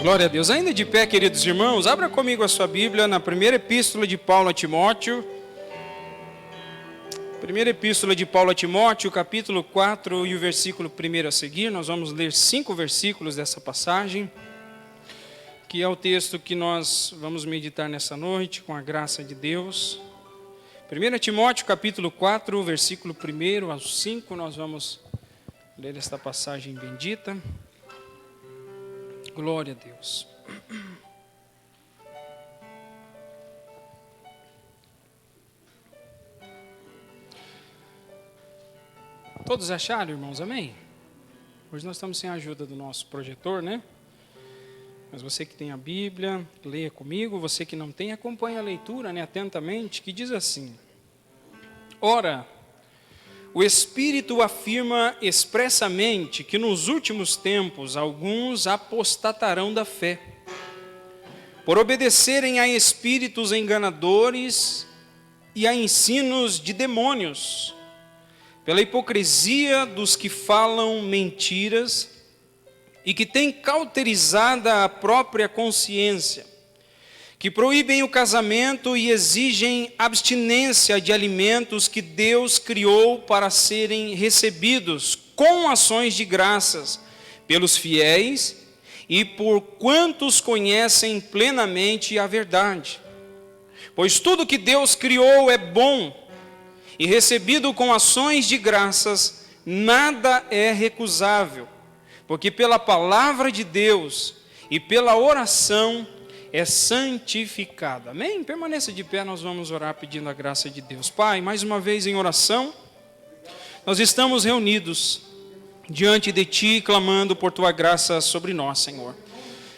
Glória a Deus. Ainda de pé, queridos irmãos, abra comigo a sua Bíblia na primeira epístola de Paulo a Timóteo. Primeira epístola de Paulo a Timóteo, capítulo 4 e o versículo 1 a seguir. Nós vamos ler 5 versículos dessa passagem, que é o texto que nós vamos meditar nessa noite, com a graça de Deus. 1 Timóteo, capítulo 4, versículo 1 ao 5, nós vamos ler esta passagem bendita. Glória a Deus. Todos acharam, irmãos? Amém? Hoje nós estamos sem a ajuda do nosso projetor, né? Mas você que tem a Bíblia, leia comigo. Você que não tem, acompanhe a leitura, né, atentamente, que diz assim: Ora, o Espírito afirma expressamente que nos últimos tempos alguns apostatarão da fé, por obedecerem a espíritos enganadores e a ensinos de demônios, pela hipocrisia dos que falam mentiras e que têm cauterizada a própria consciência, que proíbem o casamento e exigem abstinência de alimentos que Deus criou para serem recebidos com ações de graças pelos fiéis e por quantos conhecem plenamente a verdade. Pois tudo que Deus criou é bom, e recebido com ações de graças, nada é recusável, porque pela palavra de Deus e pela oração é santificado. Amém? Permaneça de pé, nós vamos orar pedindo a graça de Deus. Pai, mais uma vez em oração, nós estamos reunidos diante de Ti, clamando por Tua graça sobre nós, Senhor.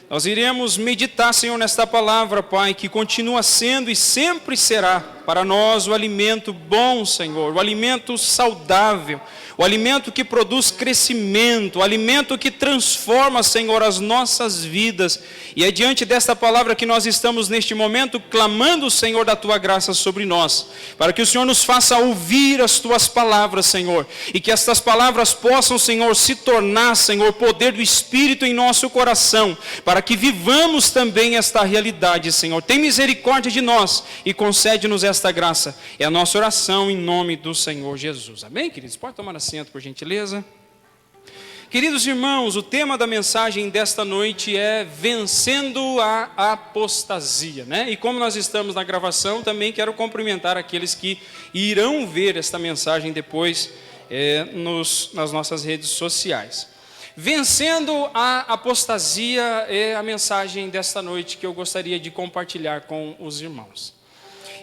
Nós iremos meditar, Senhor, nesta palavra, Pai, que continua sendo e sempre será para nós o alimento bom, Senhor, o alimento saudável, o alimento que produz crescimento, o alimento que transforma, Senhor, as nossas vidas. E é diante desta palavra que nós estamos neste momento clamando, Senhor, da Tua graça sobre nós, para que o Senhor nos faça ouvir as Tuas palavras, Senhor, e que estas palavras possam, Senhor, se tornar, Senhor, poder do Espírito em nosso coração, para que vivamos também esta realidade, Senhor. Tem misericórdia de nós e concede-nos esta graça. É a nossa oração em nome do Senhor Jesus. Amém, queridos? Pode tomar assento, por gentileza. Queridos irmãos, o tema da mensagem desta noite é vencendo a apostasia, né? E como nós estamos na gravação, também quero cumprimentar aqueles que irão ver esta mensagem depois nas nossas redes sociais. Vencendo a apostasia é a mensagem desta noite que eu gostaria de compartilhar com os irmãos.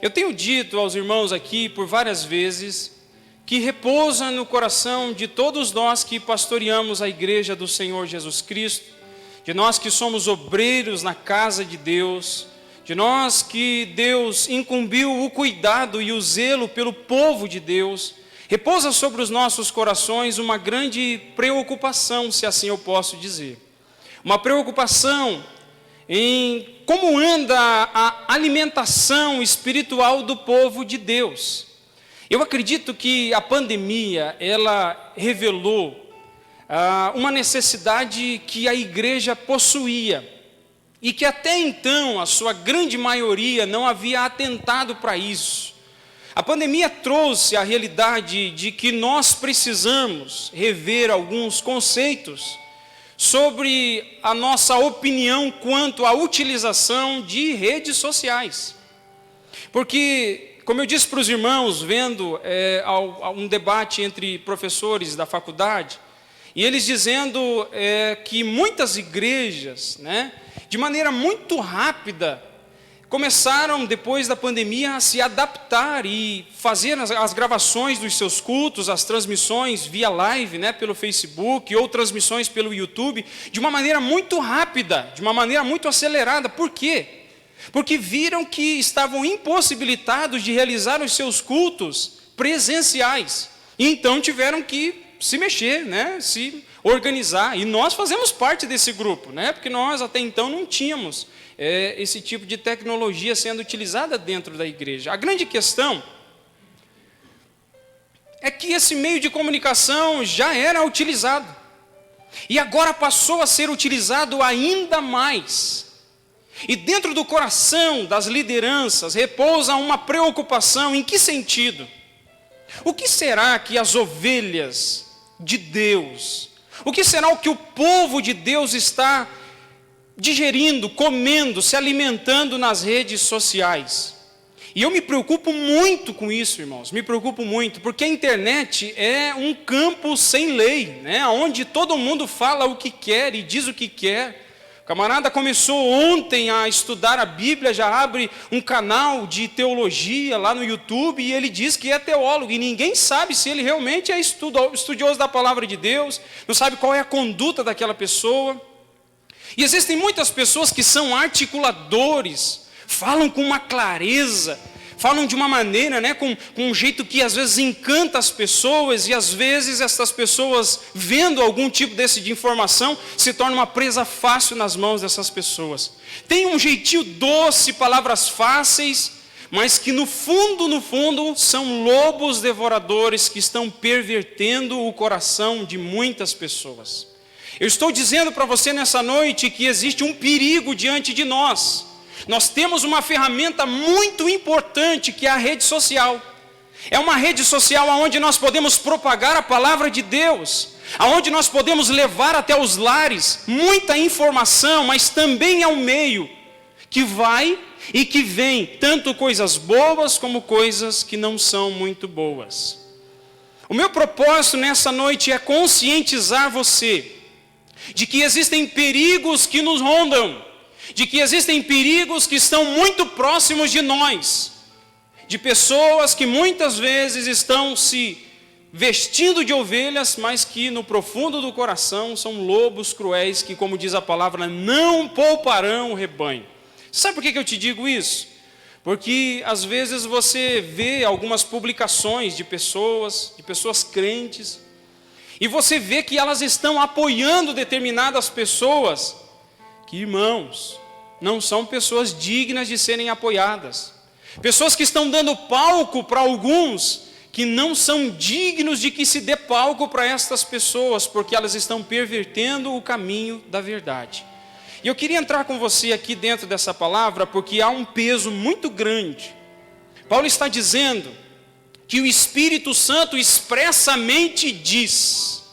Eu tenho dito aos irmãos aqui por várias vezes que repousa no coração de todos nós que pastoreamos a igreja do Senhor Jesus Cristo, de nós que somos obreiros na casa de Deus, de nós que Deus incumbiu o cuidado e o zelo pelo povo de Deus. Repousa sobre os nossos corações uma grande preocupação, se assim eu posso dizer. Uma preocupação em como anda a alimentação espiritual do povo de Deus. Eu acredito que a pandemia, ela revelou uma necessidade que a igreja possuía e que até então a sua grande maioria não havia atentado para isso. A pandemia trouxe a realidade de que nós precisamos rever alguns conceitos sobre a nossa opinião quanto à utilização de redes sociais. Porque, como eu disse para os irmãos, vendo um debate entre professores da faculdade, e eles dizendo que muitas igrejas, né, de maneira muito rápida, começaram, depois da pandemia, a se adaptar e fazer as gravações dos seus cultos, as transmissões via live, né, pelo Facebook, ou transmissões pelo YouTube, de uma maneira muito rápida, de uma maneira muito acelerada. Por quê? Porque viram que estavam impossibilitados de realizar os seus cultos presenciais. E então tiveram que se mexer, né, se organizar. E nós fazemos parte desse grupo, né, porque nós até então não tínhamos esse tipo de tecnologia sendo utilizada dentro da igreja. A grande questão é que esse meio de comunicação já era utilizado. E agora passou a ser utilizado ainda mais. E dentro do coração das lideranças repousa uma preocupação. Em que sentido? O que será que as ovelhas de Deus, o que será o que o povo de Deus está digerindo, comendo, se alimentando nas redes sociais? E eu me preocupo muito com isso, irmãos, me preocupo muito, porque a internet é um campo sem lei, né? Onde todo mundo fala o que quer e diz o que quer. O camarada começou ontem a estudar a Bíblia, já abre um canal de teologia lá no YouTube e ele diz que é teólogo, e ninguém sabe se ele realmente é estudioso da palavra de Deus, não sabe qual é a conduta daquela pessoa. E existem muitas pessoas que são articuladores, falam com uma clareza, falam de uma maneira, né, com um jeito que às vezes encanta as pessoas, e às vezes essas pessoas, vendo algum tipo desse de informação, se torna uma presa fácil nas mãos dessas pessoas. Tem um jeitinho doce, palavras fáceis, mas que no fundo, são lobos devoradores que estão pervertendo o coração de muitas pessoas. Eu estou dizendo para você nessa noite que existe um perigo diante de nós. Nós temos uma ferramenta muito importante, que é a rede social. É uma rede social onde nós podemos propagar a palavra de Deus, onde nós podemos levar até os lares muita informação, mas também é um meio que vai e que vem, tanto coisas boas como coisas que não são muito boas. O meu propósito nessa noite é conscientizar você de que existem perigos que nos rondam, de que existem perigos que estão muito próximos de nós, de pessoas que muitas vezes estão se vestindo de ovelhas, mas que no profundo do coração são lobos cruéis que, como diz a palavra, não pouparão o rebanho. Sabe por que eu te digo isso? Porque às vezes você vê algumas publicações de pessoas crentes, e você vê que elas estão apoiando determinadas pessoas que, irmãos, não são pessoas dignas de serem apoiadas. Pessoas que estão dando palco para alguns que não são dignos de que se dê palco para estas pessoas, porque elas estão pervertendo o caminho da verdade. E eu queria entrar com você aqui dentro dessa palavra, porque há um peso muito grande. Paulo está dizendo que o Espírito Santo expressamente diz.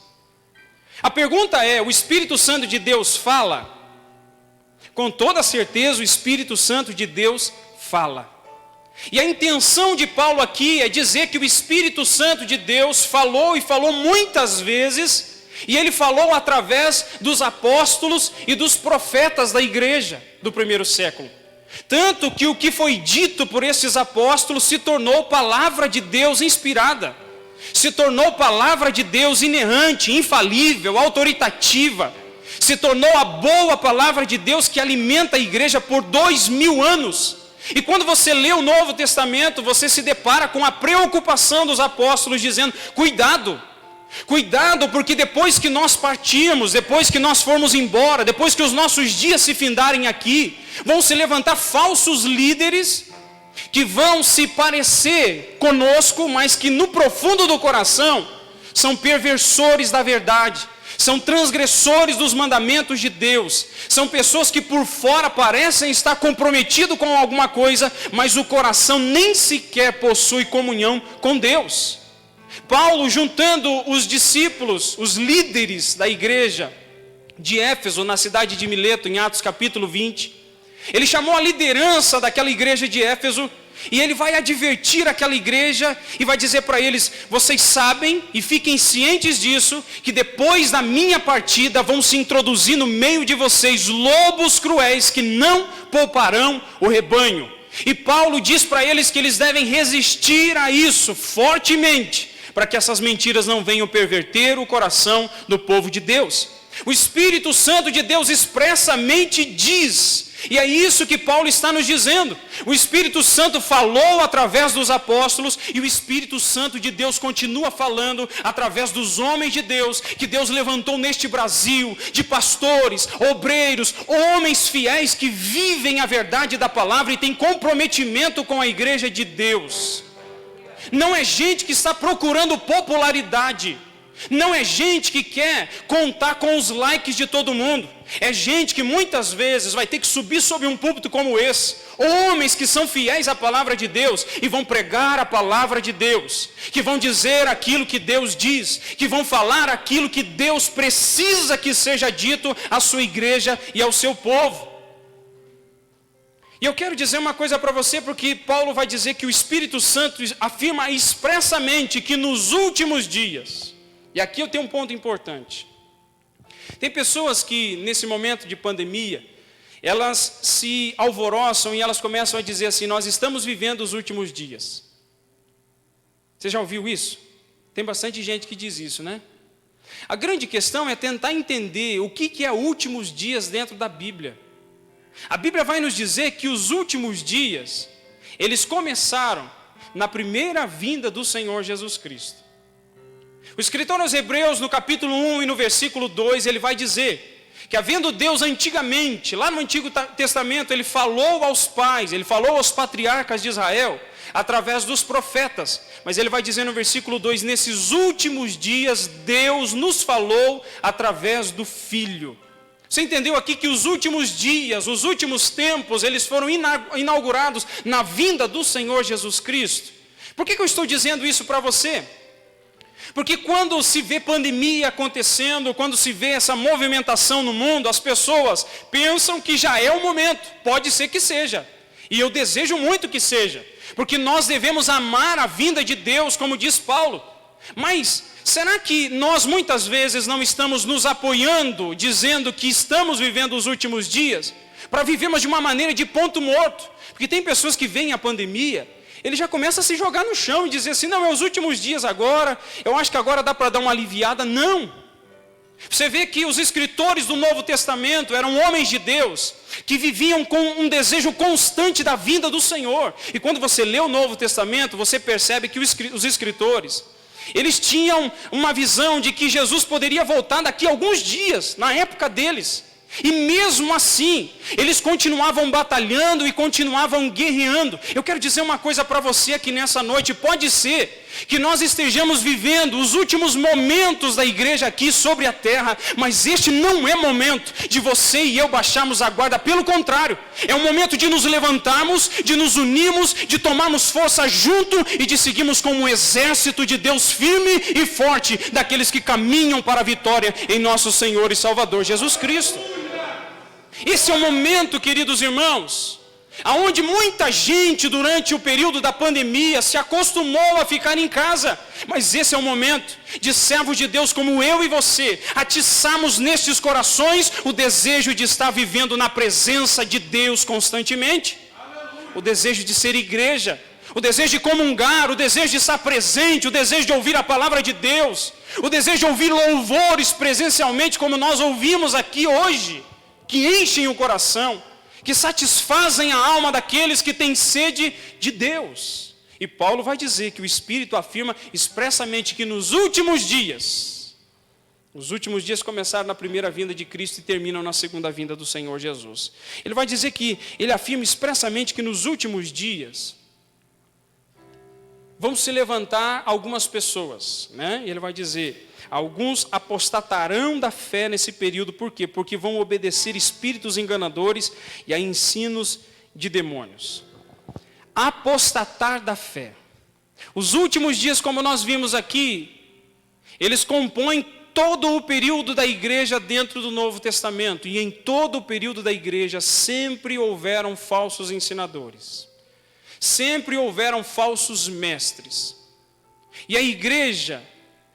A pergunta é: o Espírito Santo de Deus fala? Com toda certeza o Espírito Santo de Deus fala. E a intenção de Paulo aqui é dizer que o Espírito Santo de Deus falou, e falou muitas vezes, e ele falou através dos apóstolos e dos profetas da igreja do primeiro século. Tanto que o que foi dito por esses apóstolos se tornou palavra de Deus inspirada, se tornou palavra de Deus inerrante, infalível, autoritativa, se tornou a boa palavra de Deus que alimenta a igreja por 2000 anos. E quando você lê o Novo Testamento, você se depara com a preocupação dos apóstolos, dizendo: cuidado, porque depois que nós partirmos, depois que nós formos embora, depois que os nossos dias se findarem aqui, vão se levantar falsos líderes, que vão se parecer conosco, mas que no profundo do coração são perversores da verdade, são transgressores dos mandamentos de Deus, são pessoas que por fora parecem estar comprometidos com alguma coisa, mas o coração nem sequer possui comunhão com Deus. Paulo, juntando os discípulos, os líderes da igreja de Éfeso, na cidade de Mileto, em Atos capítulo 20, ele chamou a liderança daquela igreja de Éfeso, e ele vai advertir aquela igreja e vai dizer para eles: vocês sabem e fiquem cientes disso, que depois da minha partida vão se introduzir no meio de vocês lobos cruéis que não pouparão o rebanho. E Paulo diz para eles que eles devem resistir a isso fortemente, para que essas mentiras não venham perverter o coração do povo de Deus. O Espírito Santo de Deus expressamente diz, e é isso que Paulo está nos dizendo. O Espírito Santo falou através dos apóstolos, e o Espírito Santo de Deus continua falando através dos homens de Deus, que Deus levantou neste Brasil, de pastores, obreiros, homens fiéis que vivem a verdade da palavra e têm comprometimento com a igreja de Deus. Não é gente que está procurando popularidade. Não é gente que quer contar com os likes de todo mundo. É gente que muitas vezes vai ter que subir sobre um púlpito como esse. Homens que são fiéis à palavra de Deus e vão pregar a palavra de Deus. Que vão dizer aquilo que Deus diz. Que vão falar aquilo que Deus precisa que seja dito à sua igreja e ao seu povo. E eu quero dizer uma coisa para você, porque Paulo vai dizer que o Espírito Santo afirma expressamente que nos últimos dias, e aqui eu tenho um ponto importante. Tem pessoas que nesse momento de pandemia, elas se alvoroçam e elas começam a dizer assim: nós estamos vivendo os últimos dias. Você já ouviu isso? Tem bastante gente que diz isso, né? A grande questão é tentar entender o que é últimos dias dentro da Bíblia. A Bíblia vai nos dizer que os últimos dias, eles começaram na primeira vinda do Senhor Jesus Cristo. O escritor aos Hebreus, no capítulo 1 e no versículo 2, ele vai dizer que havendo Deus antigamente, lá no Antigo Testamento, ele falou aos pais, ele falou aos patriarcas de Israel, através dos profetas. Mas ele vai dizer no versículo 2, nesses últimos dias, Deus nos falou através do Filho. Você entendeu aqui que os últimos dias, os últimos tempos, eles foram inaugurados na vinda do Senhor Jesus Cristo? Por que eu estou dizendo isso para você? Porque quando se vê pandemia acontecendo, quando se vê essa movimentação no mundo, as pessoas pensam que já é o momento. Pode ser que seja. E eu desejo muito que seja. Porque nós devemos amar a vinda de Deus, como diz Paulo. Mas será que nós muitas vezes não estamos nos apoiando, dizendo que estamos vivendo os últimos dias, para vivermos de uma maneira de ponto morto? Porque tem pessoas que veem a pandemia, ele já começa a se jogar no chão e dizer assim: não, é os últimos dias agora, eu acho que agora dá para dar uma aliviada. Não. Você vê que os escritores do Novo Testamento eram homens de Deus, que viviam com um desejo constante da vinda do Senhor. E quando você lê o Novo Testamento, você percebe que os escritores, eles tinham uma visão de que Jesus poderia voltar daqui a alguns dias, na época deles. E mesmo assim, eles continuavam batalhando e continuavam guerreando. Eu quero dizer uma coisa para você aqui nessa noite. Pode ser que nós estejamos vivendo os últimos momentos da igreja aqui sobre a terra, mas este não é momento de você e eu baixarmos a guarda. Pelo contrário, é um momento de nos levantarmos, de nos unirmos, de tomarmos força junto e de seguirmos como um exército de Deus firme e forte, daqueles que caminham para a vitória em nosso Senhor e Salvador Jesus Cristo. Esse é o momento, queridos irmãos, aonde muita gente durante o período da pandemia se acostumou a ficar em casa. Mas esse é o momento de servos de Deus como eu e você atiçarmos nestes corações o desejo de estar vivendo na presença de Deus constantemente. O desejo de ser igreja, o desejo de comungar, o desejo de estar presente, o desejo de ouvir a palavra de Deus, o desejo de ouvir louvores presencialmente como nós ouvimos aqui hoje, que enchem o coração, que satisfazem a alma daqueles que têm sede de Deus. E Paulo vai dizer que o Espírito afirma expressamente que nos últimos dias, os últimos dias começaram na primeira vinda de Cristo e terminam na segunda vinda do Senhor Jesus. Ele vai dizer que, ele afirma expressamente que nos últimos dias vão se levantar algumas pessoas, né? E ele vai dizer: alguns apostatarão da fé nesse período. Por quê? Porque vão obedecer espíritos enganadores e a ensinos de demônios. Apostatar da fé. Os últimos dias, como nós vimos aqui, eles compõem todo o período da igreja dentro do Novo Testamento. E em todo o período da igreja sempre houveram falsos ensinadores. Sempre houveram falsos mestres. E a igreja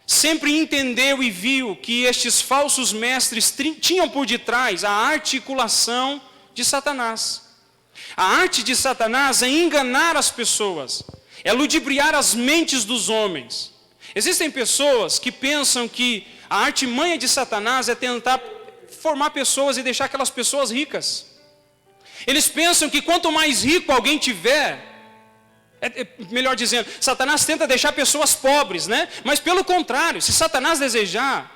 sempre entendeu e viu que estes falsos mestres tinham por detrás a articulação de Satanás. A arte de Satanás é enganar as pessoas, é ludibriar as mentes dos homens. Existem pessoas que pensam que a artimanha de Satanás é tentar formar pessoas e deixar aquelas pessoas ricas. Eles pensam que quanto mais rico alguém tiver, melhor dizendo, Satanás tenta deixar pessoas pobres, né? Mas pelo contrário, se Satanás desejar,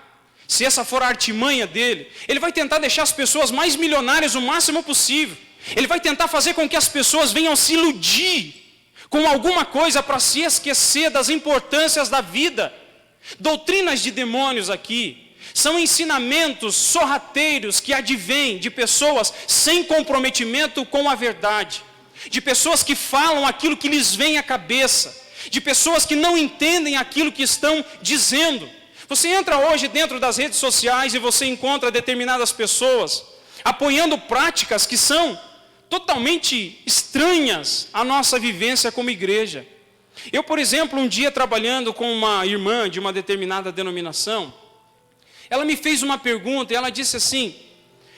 se essa for a artimanha dele, ele vai tentar deixar as pessoas mais milionárias o máximo possível. Ele vai tentar fazer com que as pessoas venham se iludir com alguma coisa para se esquecer das importâncias da vida. Doutrinas de demônios aqui são ensinamentos sorrateiros que advêm de pessoas sem comprometimento com a verdade, de pessoas que falam aquilo que lhes vem à cabeça, de pessoas que não entendem aquilo que estão dizendo. Você entra hoje dentro das redes sociais e você encontra determinadas pessoas apoiando práticas que são totalmente estranhas à nossa vivência como igreja. Eu, por exemplo, um dia trabalhando com uma irmã de uma determinada denominação, ela me fez uma pergunta e ela disse assim: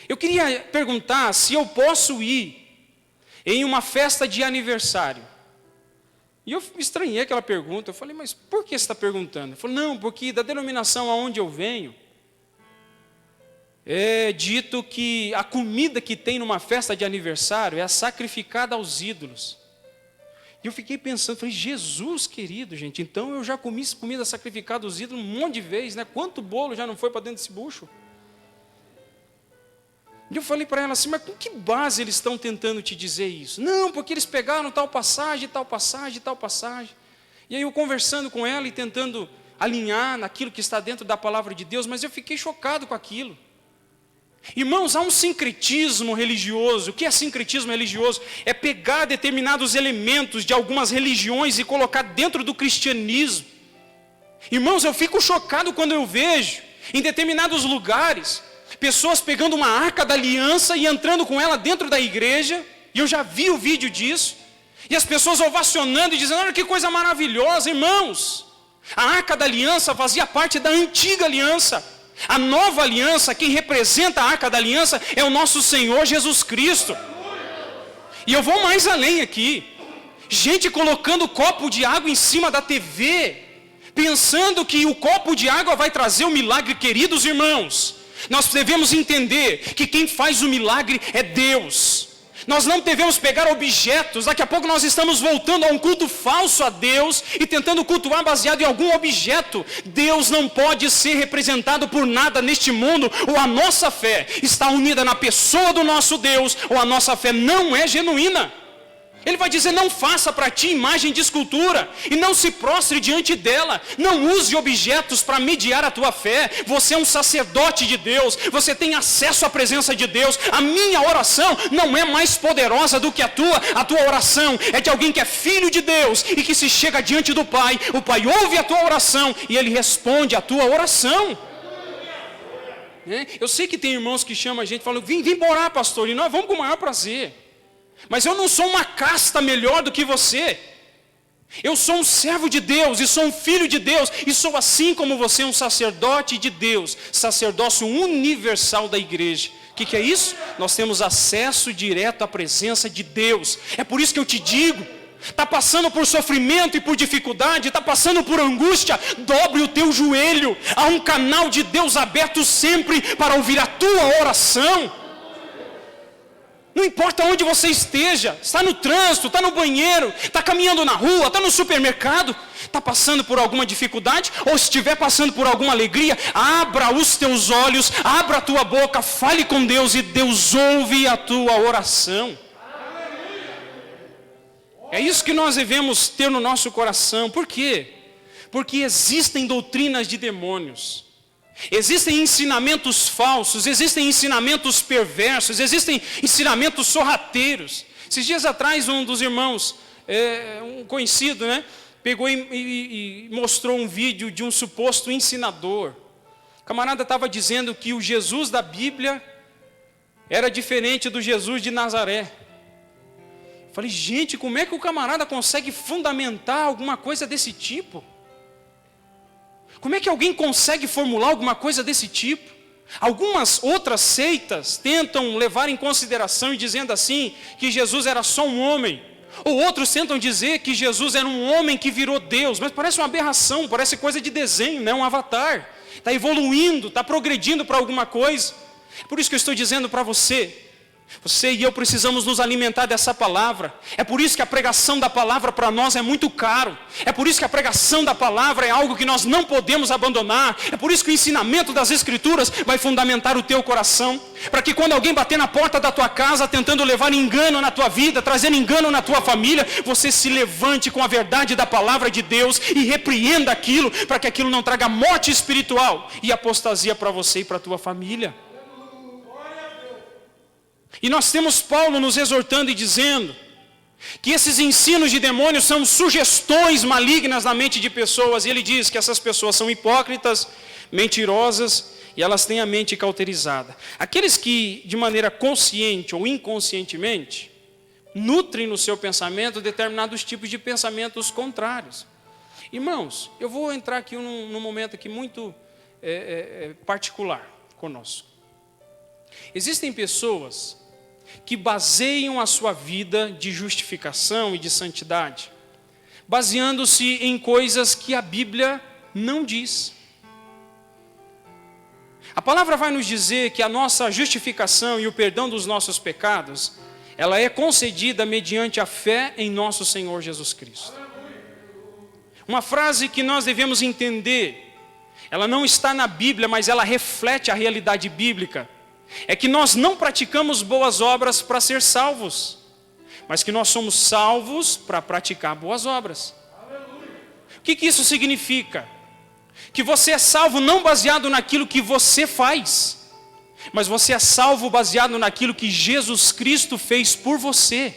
eu queria perguntar se eu posso ir em uma festa de aniversário. E eu estranhei aquela pergunta, eu falei, mas por que você está perguntando? Ele falou, não, porque da denominação aonde eu venho, é dito que a comida que tem numa festa de aniversário é sacrificada aos ídolos. E eu fiquei pensando, falei, Jesus querido, gente, então eu já comi comida sacrificada aos ídolos um monte de vezes, né? Quanto bolo já não foi para dentro desse bucho? E eu falei para ela assim, mas com que base eles estão tentando te dizer isso? Não, porque eles pegaram tal passagem, tal passagem, tal passagem. E aí eu conversando com ela e tentando alinhar naquilo que está dentro da palavra de Deus, mas eu fiquei chocado com aquilo. Irmãos, há um sincretismo religioso. O que é sincretismo religioso? É pegar determinados elementos de algumas religiões e colocar dentro do cristianismo. Irmãos, eu fico chocado quando eu vejo em determinados lugares pessoas pegando uma arca da aliança e entrando com ela dentro da igreja, e eu já vi o vídeo disso, e as pessoas ovacionando e dizendo, olha que coisa maravilhosa, irmãos. A arca da aliança fazia parte da antiga aliança. A nova aliança, quem representa a arca da aliança é o nosso Senhor Jesus Cristo. E eu vou mais além aqui. Gente colocando copo de água em cima da TV, pensando que o copo de água vai trazer o milagre. Queridos irmãos, nós devemos entender que quem faz o milagre é Deus. Nós não devemos pegar objetos. Daqui a pouco nós estamos voltando a um culto falso a Deus e tentando cultuar baseado em algum objeto. Deus não pode ser representado por nada neste mundo. Ou a nossa fé está unida na pessoa do nosso Deus, ou a nossa fé não é genuína. Ele vai dizer, não faça para ti imagem de escultura, e não se prostre diante dela, não use objetos para mediar a tua fé. Você é um sacerdote de Deus, você tem acesso à presença de Deus. A minha oração não é mais poderosa do que a tua oração é de alguém que é filho de Deus, e que se chega diante do Pai, o Pai ouve a tua oração, e Ele responde a tua oração. Eu sei que tem irmãos que chamam a gente e falam, vem orar pastor, e nós vamos com o maior prazer. Mas eu não sou uma casta melhor do que você. Eu sou um servo de Deus e sou um filho de Deus. E sou assim como você, um sacerdote de Deus. Sacerdócio universal da igreja. O que é isso? Nós temos acesso direto à presença de Deus. É por isso que eu te digo, está passando por sofrimento e por dificuldade, está passando por angústia, dobre o teu joelho. Há um canal de Deus aberto sempre para ouvir a tua oração. Não importa onde você esteja, está no trânsito, está no banheiro, está caminhando na rua, está no supermercado, está passando por alguma dificuldade, ou se estiver passando por alguma alegria, abra os teus olhos, abra a tua boca, fale com Deus e Deus ouve a tua oração. É isso que nós devemos ter no nosso coração. Por quê? Porque existem doutrinas de demônios. Existem ensinamentos falsos, existem ensinamentos perversos, existem ensinamentos sorrateiros. Esses dias atrás um dos irmãos, um conhecido, pegou e mostrou um vídeo de um suposto ensinador. O camarada estava dizendo que o Jesus da Bíblia era diferente do Jesus de Nazaré. Eu falei, gente, como é que o camarada consegue fundamentar alguma coisa desse tipo? Como é que alguém consegue formular alguma coisa desse tipo? Algumas outras seitas tentam levar em consideração e dizendo assim, que Jesus era só um homem. Ou outros tentam dizer que Jesus era um homem que virou Deus. Mas parece uma aberração, parece coisa de desenho, um avatar. Está evoluindo, está progredindo para alguma coisa. Por isso que eu estou dizendo para você, Você e eu precisamos nos alimentar dessa palavra. É por isso que a pregação da palavra para nós é muito caro. É por isso que a pregação da palavra é algo que nós não podemos abandonar. É por isso que o ensinamento das Escrituras vai fundamentar o teu coração. Para que quando alguém bater na porta da tua casa, tentando levar engano na tua vida, trazendo engano na tua família, você se levante com a verdade da palavra de Deus e repreenda aquilo, para que aquilo não traga morte espiritual e apostasia para você e para a tua família. E nós temos Paulo nos exortando e dizendo que esses ensinos de demônios são sugestões malignas na mente de pessoas. E ele diz que essas pessoas são hipócritas, mentirosas e elas têm a mente cauterizada. Aqueles que, de maneira consciente ou inconscientemente, nutrem no seu pensamento determinados tipos de pensamentos contrários. Irmãos, eu vou entrar aqui num momento aqui muito particular conosco. Existem pessoas que baseiam a sua vida de justificação e de santidade, baseando-se em coisas que a Bíblia não diz. A palavra vai nos dizer que a nossa justificação e o perdão dos nossos pecados, ela é concedida mediante a fé em nosso Senhor Jesus Cristo. Uma frase que nós devemos entender, ela não está na Bíblia, mas ela reflete a realidade bíblica. É que nós não praticamos boas obras para ser salvos, mas que nós somos salvos para praticar boas obras. O que isso significa? Que você é salvo não baseado naquilo que você faz, mas você é salvo baseado naquilo que Jesus Cristo fez por você.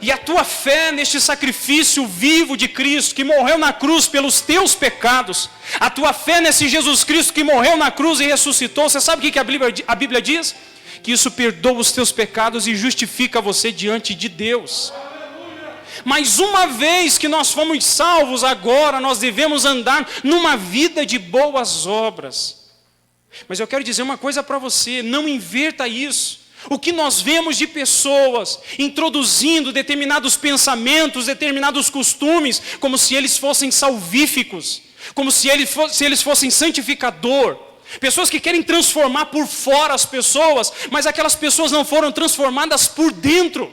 E a tua fé neste sacrifício vivo de Cristo, que morreu na cruz pelos teus pecados, a tua fé nesse Jesus Cristo que morreu na cruz e ressuscitou, você sabe o que a Bíblia diz? Que isso perdoa os teus pecados e justifica você diante de Deus. Mas uma vez que nós fomos salvos, agora nós devemos andar numa vida de boas obras. Mas eu quero dizer uma coisa para você, não inverta isso. O que nós vemos de pessoas introduzindo determinados pensamentos, determinados costumes, como se eles fossem salvíficos, como se eles fossem santificador. Pessoas que querem transformar por fora as pessoas, mas aquelas pessoas não foram transformadas por dentro.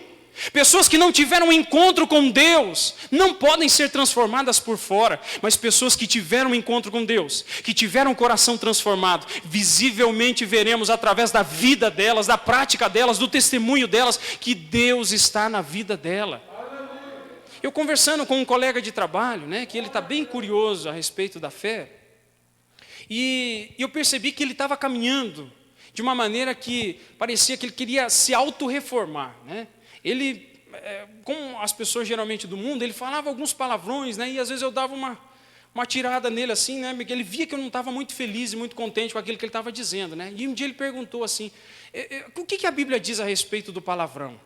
Pessoas que não tiveram um encontro com Deus não podem ser transformadas por fora, mas pessoas que tiveram um encontro com Deus, que tiveram o coração transformado, visivelmente veremos através da vida delas, da prática delas, do testemunho delas, que Deus está na vida dela. Eu conversando com um colega de trabalho, que ele está bem curioso a respeito da fé, e eu percebi que ele estava caminhando de uma maneira que parecia que ele queria se autorreformar, Ele, como as pessoas geralmente do mundo, ele falava alguns palavrões, e às vezes eu dava uma tirada nele assim, porque ele via que eu não estava muito feliz e muito contente com aquilo que ele estava dizendo, E um dia ele perguntou assim, o que a Bíblia diz a respeito do palavrão?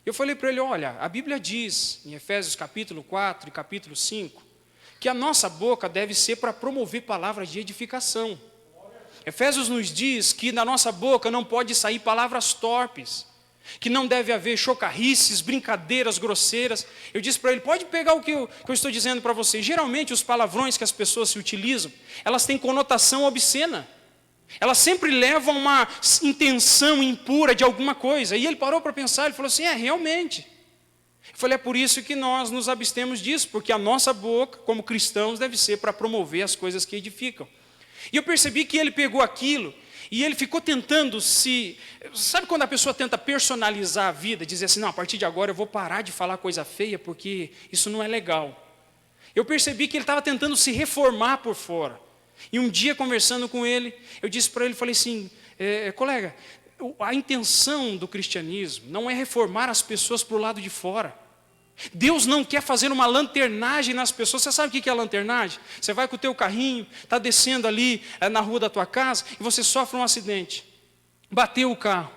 Eu falei para ele, olha, a Bíblia diz, em Efésios capítulo 4 e capítulo 5, que a nossa boca deve ser para promover palavras de edificação. Efésios nos diz que na nossa boca não pode sair palavras torpes, que não deve haver chocarrices, brincadeiras grosseiras. Eu disse para ele, pode pegar o que eu estou dizendo para você. Geralmente os palavrões que as pessoas se utilizam, elas têm conotação obscena. Elas sempre levam uma intenção impura de alguma coisa. E ele parou para pensar, ele falou assim, realmente. Eu falei, é por isso que nós nos abstemos disso, porque a nossa boca, como cristãos, deve ser para promover as coisas que edificam. E eu percebi que ele pegou aquilo, e ele ficou tentando sabe quando a pessoa tenta personalizar a vida, dizer assim, não, a partir de agora eu vou parar de falar coisa feia, porque isso não é legal. Eu percebi que ele estava tentando se reformar por fora. E um dia, conversando com ele, eu disse para ele, falei assim, colega, a intenção do cristianismo não é reformar as pessoas para o lado de fora. Deus não quer fazer uma lanternagem nas pessoas. Você sabe o que é lanternagem? Você vai com o teu carrinho, está descendo ali na rua da tua casa e você sofre um acidente, bateu o carro.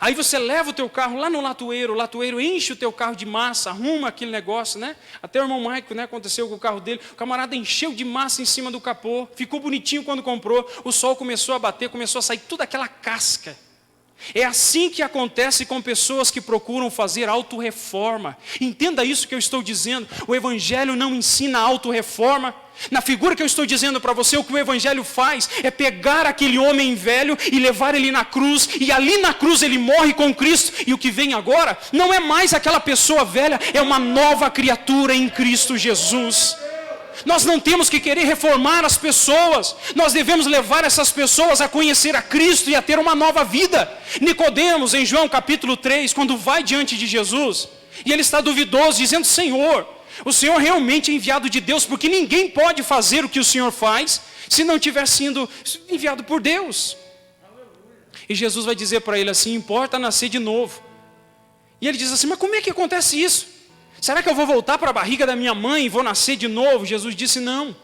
Aí você leva o teu carro lá no latoeiro, o latoeiro enche o teu carro de massa, arruma aquele negócio, Até o irmão Maico, aconteceu com o carro dele, o camarada encheu de massa em cima do capô, ficou bonitinho quando comprou, o sol começou a bater, começou a sair toda aquela casca. É assim que acontece com pessoas que procuram fazer autorreforma. Entenda isso que eu estou dizendo. O Evangelho não ensina autorreforma. Na figura que eu estou dizendo para você, o que o Evangelho faz é pegar aquele homem velho e levar ele na cruz. E ali na cruz ele morre com Cristo. E o que vem agora não é mais aquela pessoa velha, é uma nova criatura em Cristo Jesus. Nós não temos que querer reformar as pessoas. Nós devemos levar essas pessoas a conhecer a Cristo e a ter uma nova vida. Nicodemos, em João capítulo 3, quando vai diante de Jesus, e ele está duvidoso, dizendo: Senhor, o Senhor realmente é enviado de Deus, porque ninguém pode fazer o que o Senhor faz se não tiver sido enviado por Deus. E Jesus vai dizer para ele assim: importa nascer de novo. E ele diz assim: mas como é que acontece isso? Será que eu vou voltar para a barriga da minha mãe e vou nascer de novo? Jesus disse: não.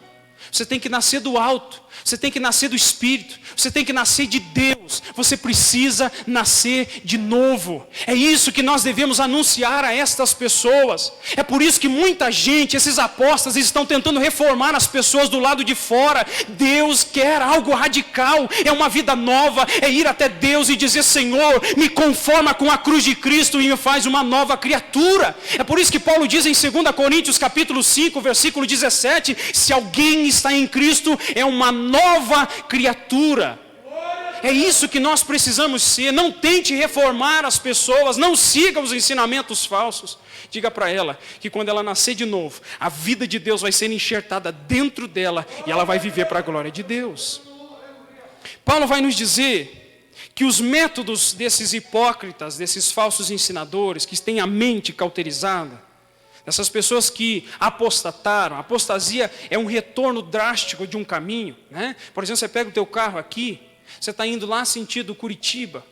Você tem que nascer do alto. Você tem que nascer do Espírito. Você tem que nascer de Deus. Você precisa nascer de novo. É isso que nós devemos anunciar a estas pessoas. É por isso que muita gente, esses apóstolos, estão tentando reformar as pessoas do lado de fora. Deus quer algo radical. É uma vida nova. É ir até Deus e dizer: Senhor, me conforma com a cruz de Cristo e me faz uma nova criatura. É por isso que Paulo diz em 2 Coríntios capítulo 5, versículo 17: se alguém está em Cristo, é uma nova criatura. É isso que nós precisamos ser. Não tente reformar as pessoas, não siga os ensinamentos falsos. Diga para ela que quando ela nascer de novo, a vida de Deus vai ser enxertada dentro dela e ela vai viver para a glória de Deus. Paulo vai nos dizer que os métodos desses hipócritas, desses falsos ensinadores, que têm a mente cauterizada, essas pessoas que apostataram. A apostasia é um retorno drástico de um caminho, né? Por exemplo, você pega o teu carro aqui, você está indo lá sentido Curitiba,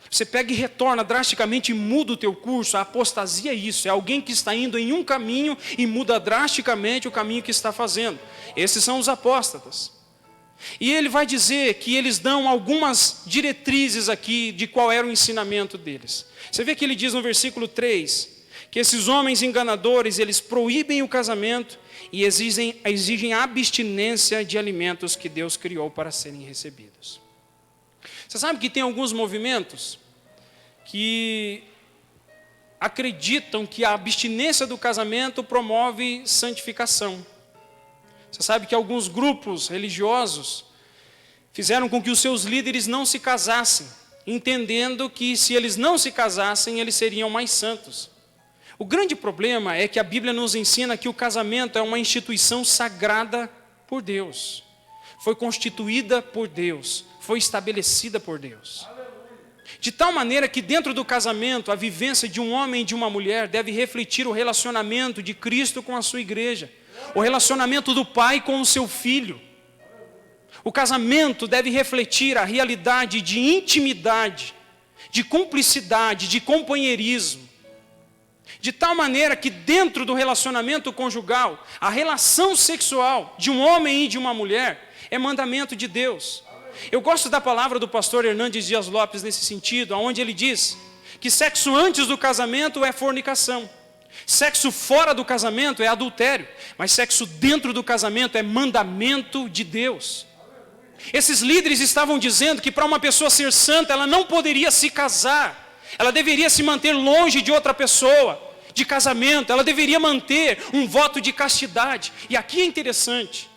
você pega e retorna drasticamente e muda o teu curso. A apostasia é isso, é alguém que está indo em um caminho e muda drasticamente o caminho que está fazendo. Esses são os apóstatas. E ele vai dizer que eles dão algumas diretrizes aqui de qual era o ensinamento deles. Você vê que ele diz no versículo 3, que esses homens enganadores, eles proíbem o casamento e exigem a abstinência de alimentos que Deus criou para serem recebidos. Você sabe que tem alguns movimentos que acreditam que a abstinência do casamento promove santificação. Você sabe que alguns grupos religiosos fizeram com que os seus líderes não se casassem, entendendo que se eles não se casassem, eles seriam mais santos. O grande problema é que a Bíblia nos ensina que o casamento é uma instituição sagrada por Deus. Foi constituída por Deus, foi estabelecida por Deus. De tal maneira que dentro do casamento, a vivência de um homem e de uma mulher deve refletir o relacionamento de Cristo com a sua igreja, o relacionamento do pai com o seu filho. O casamento deve refletir a realidade de intimidade, de cumplicidade, de companheirismo. De tal maneira que dentro do relacionamento conjugal, a relação sexual de um homem e de uma mulher é mandamento de Deus. Eu gosto da palavra do pastor Hernandes Dias Lopes nesse sentido, onde ele diz que sexo antes do casamento é fornicação. Sexo fora do casamento é adultério, mas sexo dentro do casamento é mandamento de Deus. Esses líderes estavam dizendo que para uma pessoa ser santa, ela não poderia se casar. Ela deveria se manter longe de outra pessoa, de casamento. Ela deveria manter um voto de castidade. E aqui é interessante,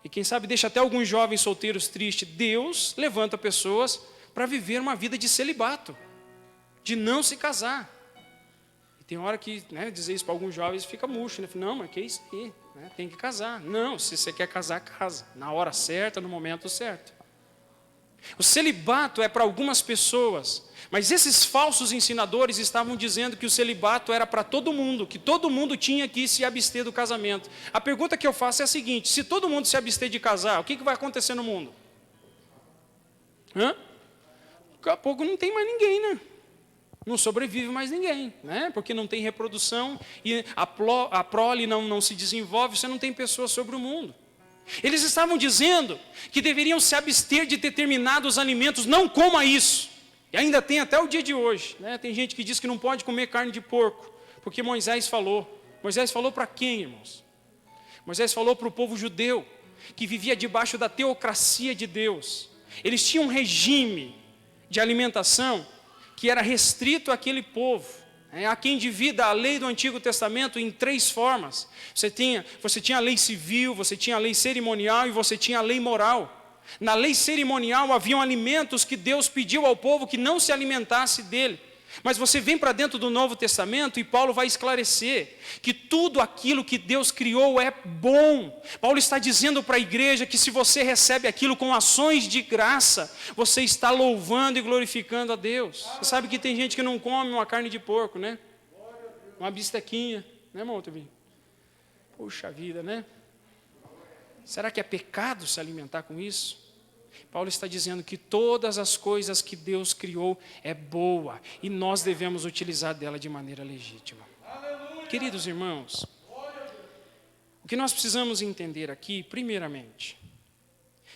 e quem sabe deixa até alguns jovens solteiros tristes. Deus levanta pessoas para viver uma vida de celibato, de não se casar. E tem hora que, dizer isso para alguns jovens fica murcho, né? Não, mas que isso aí, tem que casar. Não, se você quer casar, casa, na hora certa, no momento certo. O celibato é para algumas pessoas, mas esses falsos ensinadores estavam dizendo que o celibato era para todo mundo, que todo mundo tinha que se abster do casamento. A pergunta que eu faço é a seguinte: se todo mundo se abster de casar, o que vai acontecer no mundo? Daqui a pouco não tem mais ninguém, né? Não sobrevive mais ninguém, né? Porque não tem reprodução e a prole não se desenvolve, você não tem pessoas sobre o mundo. Eles estavam dizendo que deveriam se abster de determinados alimentos, não coma isso. E ainda tem até o dia de hoje, né? Tem gente que diz que não pode comer carne de porco, porque Moisés falou. Moisés falou para quem, irmãos? Moisés falou para o povo judeu, que vivia debaixo da teocracia de Deus. Eles tinham um regime de alimentação que era restrito àquele povo. Há quem divida a lei do Antigo Testamento em 3 formas. Você tinha a lei civil, você tinha a lei cerimonial e você tinha a lei moral. Na lei cerimonial haviam alimentos que Deus pediu ao povo que não se alimentasse dele. Mas você vem para dentro do Novo Testamento e Paulo vai esclarecer que tudo aquilo que Deus criou é bom. Paulo está dizendo para a igreja que se você recebe aquilo com ações de graça, você está louvando e glorificando a Deus. Você sabe que tem gente que não come uma carne de porco, né? Uma bistequinha, né, irmão Tubinho? Puxa vida, né? Será que é pecado se alimentar com isso? Paulo está dizendo que todas as coisas que Deus criou é boa e nós devemos utilizar dela de maneira legítima. Aleluia. Queridos irmãos, o que nós precisamos entender aqui, primeiramente,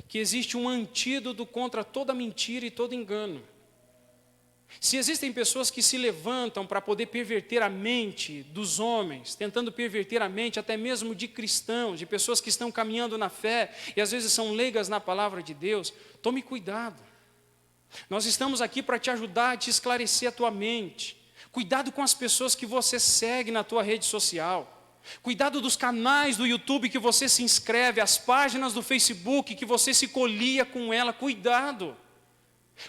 que existe um antídoto contra toda mentira e todo engano. Se existem pessoas que se levantam para poder perverter a mente dos homens, tentando perverter a mente até mesmo de cristãos, de pessoas que estão caminhando na fé e às vezes são leigas na palavra de Deus, tome cuidado. Nós estamos aqui para te ajudar a te esclarecer a tua mente. Cuidado com as pessoas que você segue na tua rede social. Cuidado dos canais do YouTube que você se inscreve, as páginas do Facebook que você se colia com ela. Cuidado.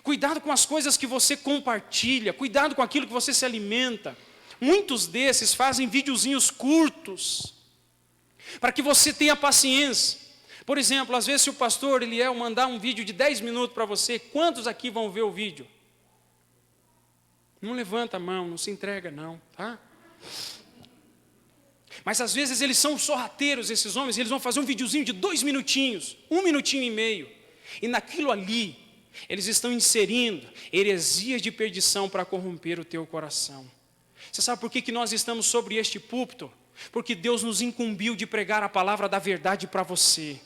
Cuidado com as coisas que você compartilha, cuidado com aquilo que você se alimenta. Muitos desses fazem videozinhos curtos, para que você tenha paciência. Por exemplo, às vezes se o pastor Eliel mandar um vídeo de 10 minutos para você, quantos aqui vão ver o vídeo? Não levanta a mão, não se entrega não, tá? Mas às vezes eles são sorrateiros, esses homens, eles vão fazer um videozinho de 2 minutinhos, 1 minutinho e meio, e naquilo ali, eles estão inserindo heresias de perdição para corromper o teu coração. Você sabe por que nós estamos sobre este púlpito? Porque Deus nos incumbiu de pregar a palavra da verdade para você.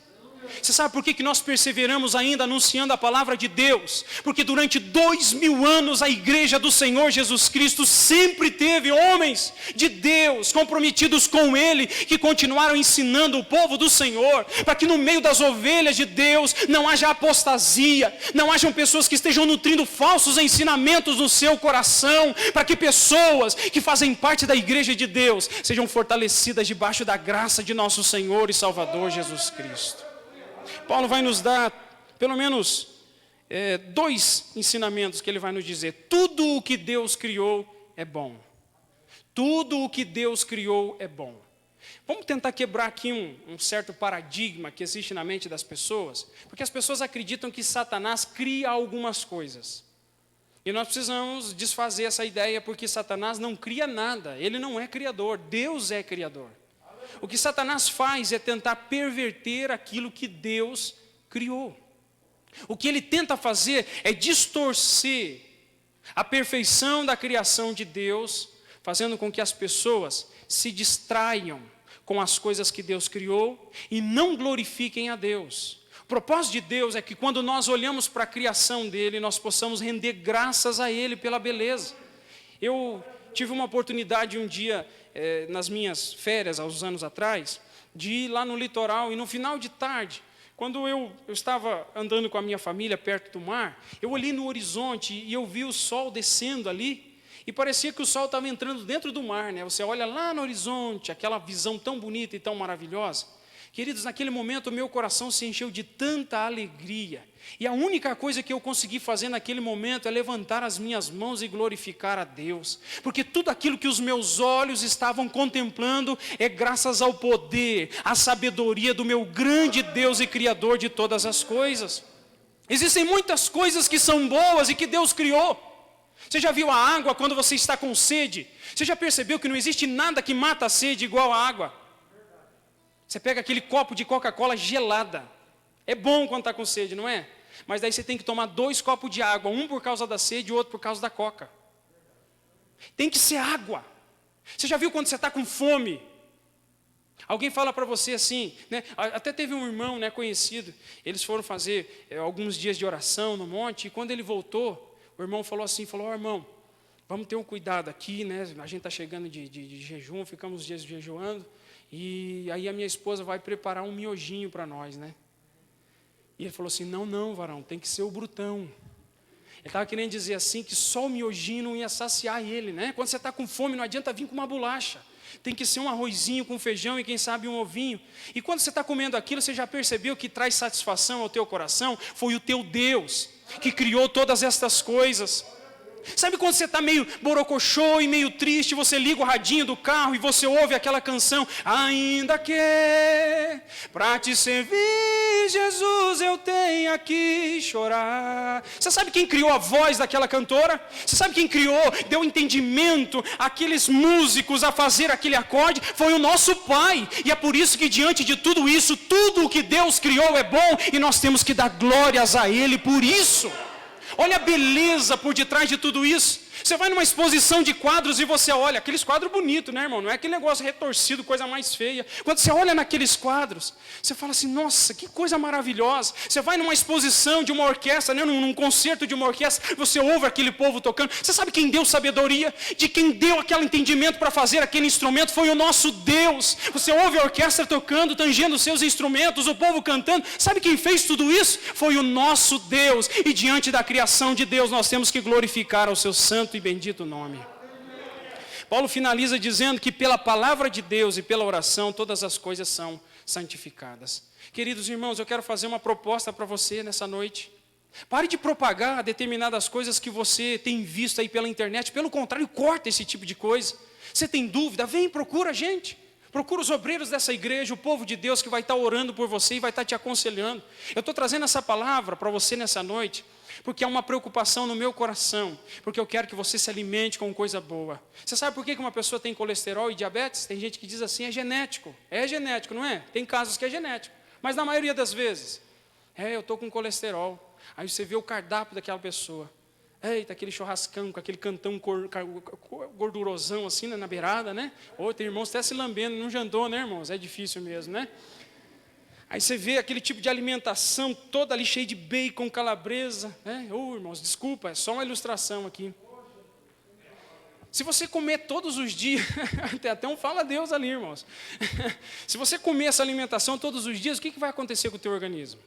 Você sabe por que nós perseveramos ainda anunciando a palavra de Deus? Porque durante 2000 anos a igreja do Senhor Jesus Cristo sempre teve homens de Deus comprometidos com Ele, que continuaram ensinando o povo do Senhor, para que no meio das ovelhas de Deus não haja apostasia, não hajam pessoas que estejam nutrindo falsos ensinamentos no seu coração, para que pessoas que fazem parte da igreja de Deus sejam fortalecidas debaixo da graça de nosso Senhor e Salvador Jesus Cristo. Paulo vai nos dar, pelo menos, 2 ensinamentos que ele vai nos dizer. Tudo o que Deus criou é bom. Tudo o que Deus criou é bom. Vamos tentar quebrar aqui um certo paradigma que existe na mente das pessoas, porque as pessoas acreditam que Satanás cria algumas coisas. E nós precisamos desfazer essa ideia, porque Satanás não cria nada, ele não é criador, Deus é criador. O que Satanás faz é tentar perverter aquilo que Deus criou. O que ele tenta fazer é distorcer a perfeição da criação de Deus, fazendo com que as pessoas se distraiam com as coisas que Deus criou e não glorifiquem a Deus. O propósito de Deus é que quando nós olhamos para a criação dele, nós possamos render graças a ele pela beleza. Eu tive uma oportunidade um dia, nas minhas férias, há uns anos atrás, de ir lá no litoral, e no final de tarde, quando eu estava andando com a minha família perto do mar, eu olhei no horizonte e eu vi o sol descendo ali, e parecia que o sol estava entrando dentro do mar, né? Você olha lá no horizonte, aquela visão tão bonita e tão maravilhosa. Queridos, naquele momento o meu coração se encheu de tanta alegria, e a única coisa que eu consegui fazer naquele momento é levantar as minhas mãos e glorificar a Deus, porque tudo aquilo que os meus olhos estavam contemplando é graças ao poder, à sabedoria do meu grande Deus e Criador de todas as coisas. Existem muitas coisas que são boas e que Deus criou. Você já viu a água quando você está com sede? Você já percebeu que não existe nada que mata a sede igual a água? Você pega aquele copo de Coca-Cola gelada. É bom quando está com sede, não é? Mas daí você tem que tomar 2 copos de água, um por causa da sede e o outro por causa da coca. Tem que ser água. Você já viu quando você está com fome? Alguém fala para você assim, né? Até teve um irmão, né, conhecido, eles foram fazer alguns dias de oração no monte, e quando ele voltou, o irmão falou assim, ó, irmão, vamos ter um cuidado aqui, né? A gente está chegando de jejum, ficamos uns dias jejuando, e aí a minha esposa vai preparar um miojinho para nós, né? E ele falou assim, não, varão, tem que ser o brutão. Ele estava querendo dizer assim que só o miojinho não ia saciar ele, né? Quando você está com fome, não adianta vir com uma bolacha. Tem que ser um arrozinho com feijão e quem sabe um ovinho. E quando você está comendo aquilo, você já percebeu que traz satisfação ao teu coração? Foi o teu Deus que criou todas estas coisas. Sabe quando você está meio borocochô e meio triste, você liga o radinho do carro e você ouve aquela canção, ainda que para te servir, Jesus, eu tenha que chorar. Você sabe quem criou a voz daquela cantora? Você sabe quem criou, deu entendimento àqueles músicos a fazer aquele acorde? Foi o nosso Pai. E é por isso que diante de tudo isso, tudo o que Deus criou é bom e nós temos que dar glórias a Ele por isso. Olha a beleza por detrás de tudo isso. Você vai numa exposição de quadros e você olha, aqueles quadros bonitos, né, irmão? Não é aquele negócio retorcido, coisa mais feia. Quando você olha naqueles quadros, você fala assim, nossa, que coisa maravilhosa. Você vai numa exposição de uma orquestra, né, num concerto de uma orquestra, você ouve aquele povo tocando. Você sabe quem deu sabedoria? De quem deu aquele entendimento para fazer aquele instrumento? Foi o nosso Deus. Você ouve a orquestra tocando, tangendo os seus instrumentos, o povo cantando. Sabe quem fez tudo isso? Foi o nosso Deus. E diante da criação de Deus, nós temos que glorificar ao seu santo e bendito nome. Paulo finaliza dizendo que pela palavra de Deus e pela oração todas as coisas são santificadas. Queridos irmãos, eu quero fazer uma proposta para você nessa noite. Pare de propagar determinadas coisas que você tem visto aí pela internet. Pelo contrário, corta esse tipo de coisa. Você tem dúvida? Vem, procura a gente. Procura os obreiros dessa igreja, o povo de Deus que vai estar orando por você e vai estar te aconselhando. Eu estou trazendo essa palavra para você nessa noite, porque há uma preocupação no meu coração, porque eu quero que você se alimente com coisa boa. Você sabe por que uma pessoa tem colesterol e diabetes? Tem gente que diz assim, é genético, não é? Tem casos que é genético, mas na maioria das vezes, eu estou com colesterol. Aí você vê o cardápio daquela pessoa, eita, aquele churrascão, com aquele cantão gordurosão assim, né, na beirada, né? Ou tem irmãos até se lambendo, não jantou, né, irmãos? É difícil mesmo, né? Aí você vê aquele tipo de alimentação toda ali cheia de bacon, calabresa, né? Irmãos, desculpa, é só uma ilustração aqui. Se você comer todos os dias, tem até um fala Deus ali, irmãos. Se você comer essa alimentação todos os dias, o que vai acontecer com o teu organismo?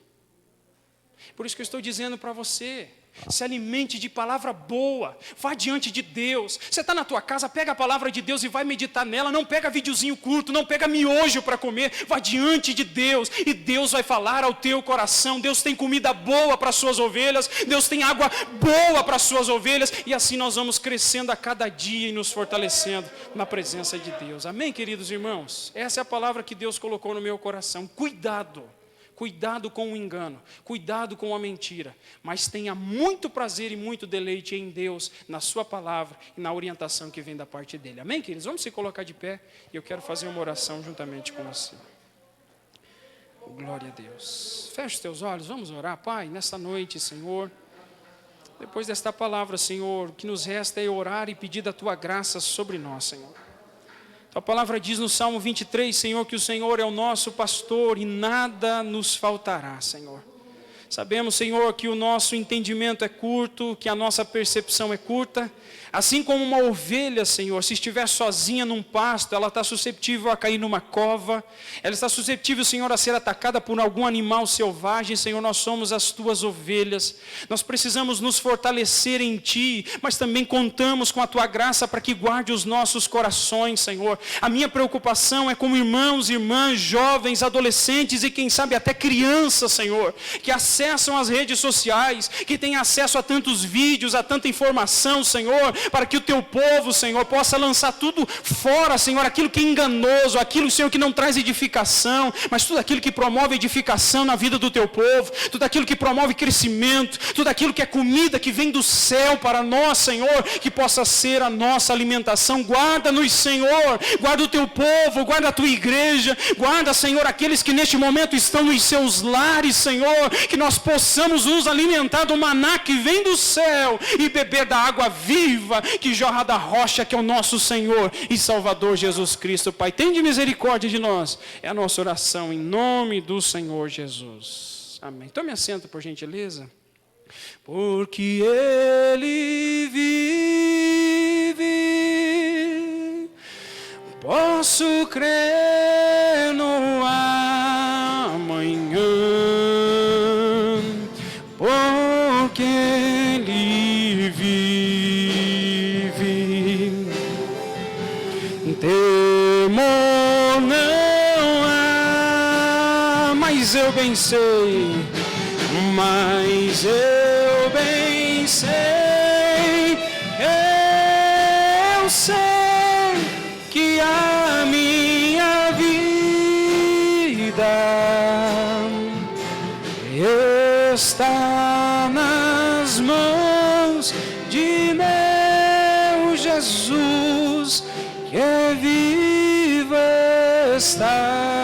Por isso que eu estou dizendo para você, se alimente de palavra boa, vá diante de Deus. Você está na tua casa, pega a palavra de Deus e vai meditar nela. Não pega videozinho curto, não pega miojo para comer. Vá diante de Deus e Deus vai falar ao teu coração. Deus tem comida boa para as suas ovelhas, Deus tem água boa para as suas ovelhas. E assim nós vamos crescendo a cada dia e nos fortalecendo na presença de Deus. Amém, queridos irmãos? Essa é a palavra que Deus colocou no meu coração. Cuidado com o engano, cuidado com a mentira, mas tenha muito prazer e muito deleite em Deus, na sua palavra e na orientação que vem da parte dele. Amém, queridos? Vamos se colocar de pé e eu quero fazer uma oração juntamente com você. Glória a Deus. Feche os teus olhos, vamos orar. Pai, nesta noite, Senhor, depois desta palavra, Senhor, o que nos resta é orar e pedir da tua graça sobre nós, Senhor. A palavra diz no Salmo 23, Senhor, que o Senhor é o nosso pastor e nada nos faltará, Senhor. Sabemos, Senhor, que o nosso entendimento é curto, que a nossa percepção é curta. Assim como uma ovelha, Senhor, se estiver sozinha num pasto, ela está suscetível a cair numa cova. Ela está suscetível, Senhor, a ser atacada por algum animal selvagem. Senhor, nós somos as tuas ovelhas. Nós precisamos nos fortalecer em Ti, mas também contamos com a Tua graça para que guarde os nossos corações, Senhor. A minha preocupação é com irmãos, irmãs, jovens, adolescentes e quem sabe até crianças, Senhor, que acessam as redes sociais, que têm acesso a tantos vídeos, a tanta informação, Senhor, para que o teu povo, Senhor, possa lançar tudo fora, Senhor, aquilo que é enganoso, aquilo, Senhor, que não traz edificação, mas tudo aquilo que promove edificação na vida do teu povo, tudo aquilo que promove crescimento, tudo aquilo que é comida que vem do céu para nós, Senhor, que possa ser a nossa alimentação. Guarda-nos, Senhor, guarda o teu povo, guarda a tua igreja, guarda, Senhor, aqueles que neste momento estão nos seus lares, Senhor, que nós possamos nos alimentar do maná que vem do céu e beber da água viva que jorra da rocha, que é o nosso Senhor e Salvador Jesus Cristo. Pai, tem de misericórdia de nós. É a nossa oração em nome do Senhor Jesus. Amém. Tome assento, por gentileza. Porque Ele vive, posso crer no amanhã, porque Ele Mas eu bem sei, eu sei que a minha vida está nas mãos de meu Jesus, que vivo está.